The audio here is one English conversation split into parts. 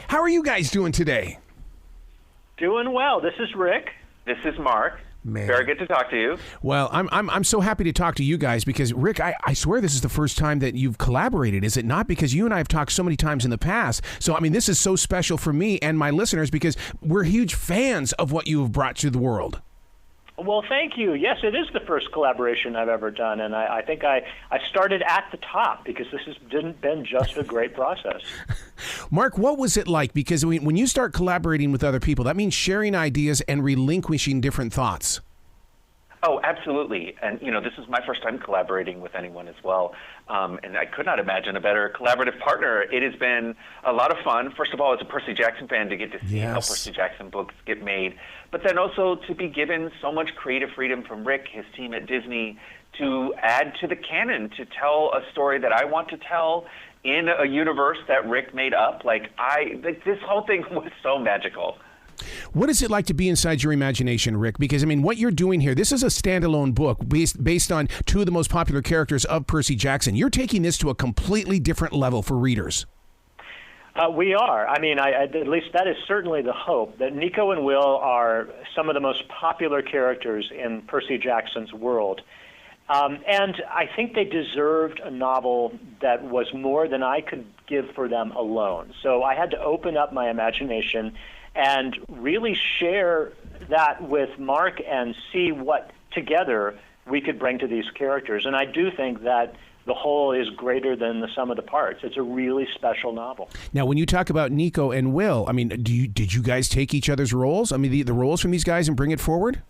How are you guys doing today? Doing well. This is Rick. This is Mark. Man. Very good to talk to you. Well, I'm so happy to talk to you guys because, Rick, I swear this is the first time that you've collaborated, is it not? Because you and I have talked so many times in the past. So, I mean, this is so special for me and my listeners because we're huge fans of what you have brought to the world. Well, thank you. Yes, it is the first collaboration I've ever done, and I think I started at the top because this has been just a great process. Mark, what was it like? Because when you start collaborating with other people, that means sharing ideas and relinquishing different thoughts. Oh, absolutely. And, this is my first time collaborating with anyone as well. And I could not imagine a better collaborative partner. It has been a lot of fun. First of all, as a Percy Jackson fan, to get to see how Percy Jackson books get made. But then also to be given so much creative freedom from Rick, his team at Disney, to add to the canon, to tell a story that I want to tell in a universe that Rick made up. This whole thing was so magical. What is it like to be inside your imagination, Rick? Because, I mean, what you're doing here, this is a standalone book based on two of the most popular characters of Percy Jackson. You're taking this to a completely different level for readers. We are. I mean, at least that is certainly the hope, that Nico and Will are some of the most popular characters in Percy Jackson's world. And I think they deserved a novel that was more than I could give for them alone. So I had to open up my imagination and really share that with Mark and see what together we could bring to these characters. And I do think that the whole is greater than the sum of the parts. It's a really special novel. Now, when you talk about Nico and Will, I mean, did you guys take each other's roles? I mean, the roles from these guys and bring it forward?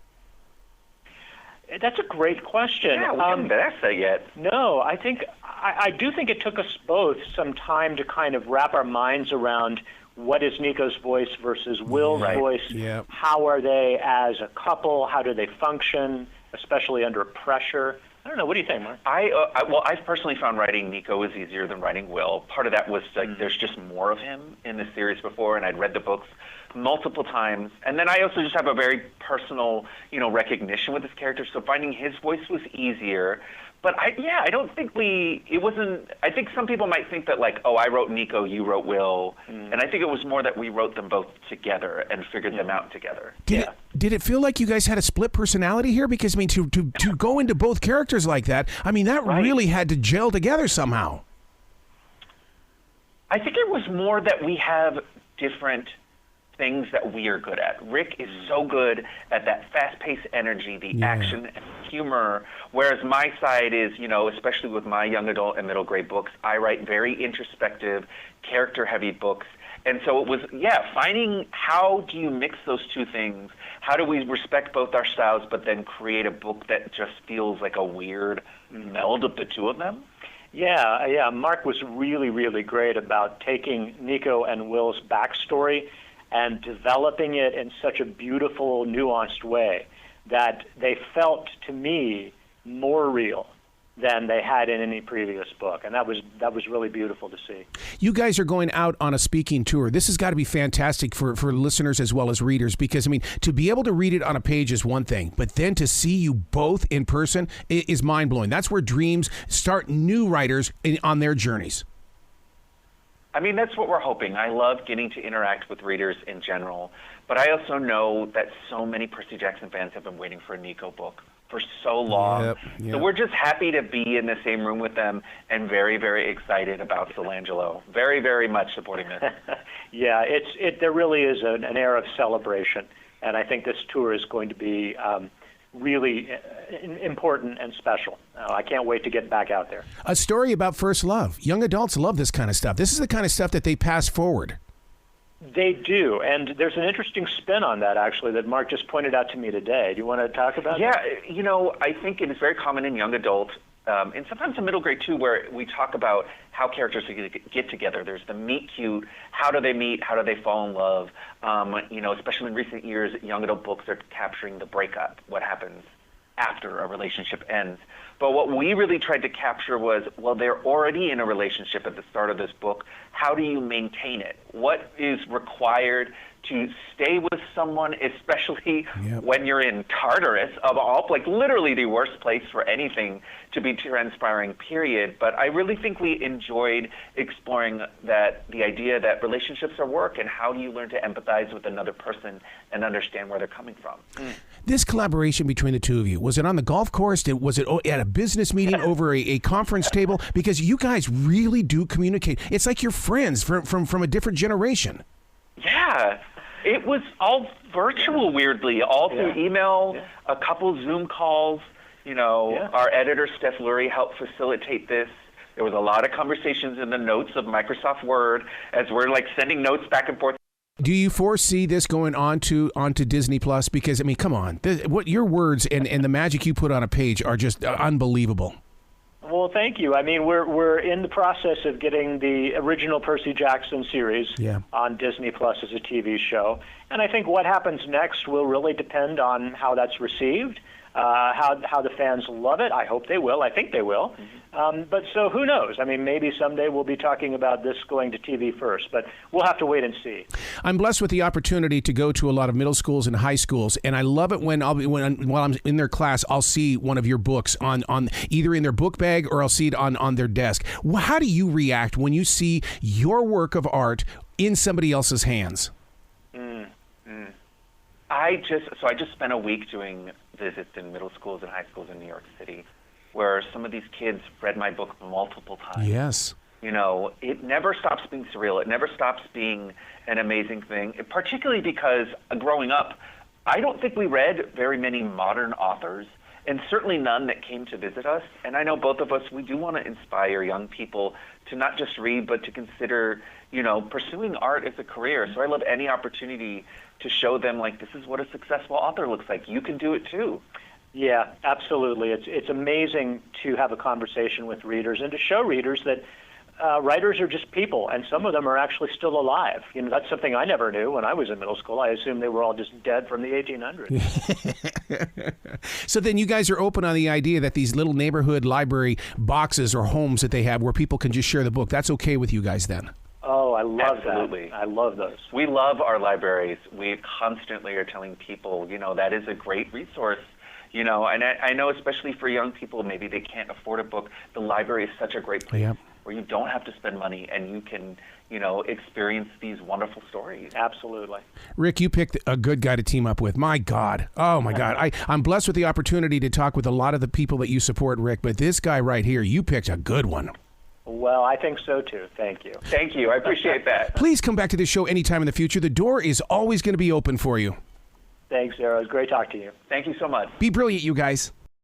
That's a great question. Yeah, we haven't been asked that yet. No, I do think it took us both some time to kind of wrap our minds around what is Nico's voice versus Will's voice. Yeah. How are they as a couple? How do they function, especially under pressure? I don't know. What do you think, Mark? I've personally found writing Nico is easier than writing Will. Part of that was there's just more of him in the series before, and I'd read the books multiple times. And then I also just have a very personal, recognition with this character, so finding his voice was easier. But I don't think it wasn't, I think some people might think that I wrote Nico, you wrote Will. And I think it was more that we wrote them both together and figured them out together. Did it feel like you guys had a split personality here? Because, I mean, to go into both characters like that, I mean, that really had to gel together somehow. I think it was more that we have different things that we are good at. Rick is so good at that fast-paced energy, the action and humor, whereas my side is, especially with my young adult and middle grade books, I write very introspective, character-heavy books. And so it was, finding how do you mix those two things? How do we respect both our styles but then create a book that just feels like a weird meld of the two of them? Yeah. Mark was really, really great about taking Nico and Will's backstory and developing it in such a beautiful, nuanced way that they felt, to me, more real than they had in any previous book. And that was really beautiful to see. You guys are going out on a speaking tour. This has got to be fantastic for listeners as well as readers because, I mean, to be able to read it on a page is one thing, but then to see you both in person is mind-blowing. That's where dreams start new writers on their journeys. I mean, that's what we're hoping. I love getting to interact with readers in general, but I also know that so many Percy Jackson fans have been waiting for a Nico book for so long. Yep. So we're just happy to be in the same room with them and very, very excited about Solangelo. Very, very much supporting this. Yeah, there really is an air of celebration, and I think this tour is going to be really important and special. I can't wait to get back out there. A story about first love. Young adults love this kind of stuff. This is the kind of stuff that they pass forward. They do, and there's an interesting spin on that, actually, that Mark just pointed out to me today. Do you want to talk about that? Yeah, I think it is very common in young adult, and sometimes in middle grade too, where we talk about how characters get together. There's the meet cute, how do they meet, how do they fall in love. Especially in recent years, young adult books are capturing the breakup, what happens after a relationship ends. But what we really tried to capture was, they're already in a relationship at the start of this book. How do you maintain it? What is required to stay with someone, especially when you're in Tartarus, of all, like literally the worst place for anything to be transpiring, period. But I really think we enjoyed exploring the idea that relationships are work, and how do you learn to empathize with another person and understand where they're coming from. This collaboration between the two of you, was it on the golf course? Was it at a business meeting over a conference table? Because you guys really do communicate. It's like you're friends from a different generation. Yeah. It was all virtual, weirdly, all through email, a couple Zoom calls. Our editor, Steph Lurie, helped facilitate this. There was a lot of conversations in the notes of Microsoft Word as we're like sending notes back and forth. Do you foresee this going onto Disney Plus? Because, I mean, come on. What your words and the magic you put on a page are just unbelievable. Well, thank you. I mean, we're in the process of getting the original Percy Jackson series on Disney Plus as a TV show, and I think what happens next will really depend on how that's received, how the fans love it. I hope they will. I think they will. But so who knows? I mean, maybe someday we'll be talking about this going to TV first, but we'll have to wait and see. I'm blessed with the opportunity to go to a lot of middle schools and high schools, and I love it while I'm in their class, I'll see one of your books on either in their book bag or I'll see it on their desk. How do you react when you see your work of art in somebody else's hands? I just spent a week doing visits in middle schools and high schools in New York City, where some of these kids read my book multiple times. Yes. It never stops being surreal. It never stops being an amazing thing, particularly because growing up, I don't think we read very many modern authors, and certainly none that came to visit us. And I know both of us, we do want to inspire young people to not just read, but to consider, pursuing art as a career. So I love any opportunity to show them, like, this is what a successful author looks like. You can do it too. Yeah, absolutely. It's amazing to have a conversation with readers and to show readers that writers are just people, and some of them are actually still alive. That's something I never knew when I was in middle school. I assumed they were all just dead from the 1800s. So then you guys are open on the idea that these little neighborhood library boxes or homes that they have where people can just share the book, that's okay with you guys then? Oh, I love Absolutely. that. I love those. We love our libraries. We constantly are telling people, that is a great resource. And I know especially for young people, maybe they can't afford a book. The library is such a great place where you don't have to spend money and you can, experience these wonderful stories. Absolutely. Rick, you picked a good guy to team up with. My God. Oh, my God. I'm blessed with the opportunity to talk with a lot of the people that you support, Rick, but this guy right here, you picked a good one. Well, I think so, too. Thank you. Thank you. I appreciate that. Please come back to this show anytime in the future. The door is always going to be open for you. Thanks, Sarah. It was great talking to you. Thank you so much. Be brilliant, you guys.